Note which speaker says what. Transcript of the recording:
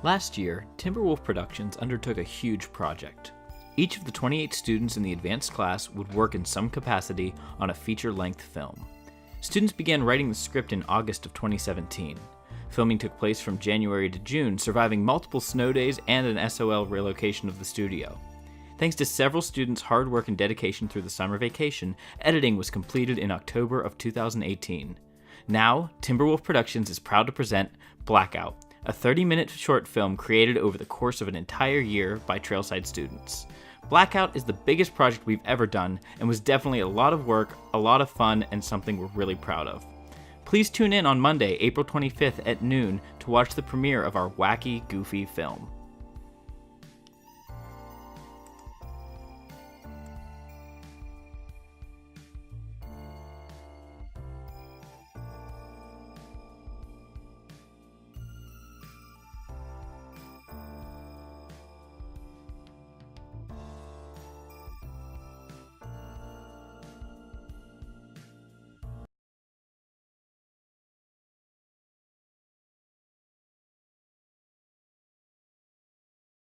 Speaker 1: Last year, Timberwolf Productions undertook a huge project. Each of the 28 students in the advanced class would work in some capacity on a feature-length film. Students began writing the script in August of 2017. Filming took place from January to June, surviving multiple snow days and an SOL relocation of the studio. Thanks to several students' hard work and dedication through the summer vacation, editing was completed in October of 2018. Now, Timberwolf Productions is proud to present Blackout, a 30-minute short film created over the course of an entire year by Trailside students. Blackout is the biggest project we've ever done and was definitely a lot of work, a lot of fun, and something we're really proud of. Please tune in on Monday, April 25th at noon to watch the premiere of our wacky, goofy film.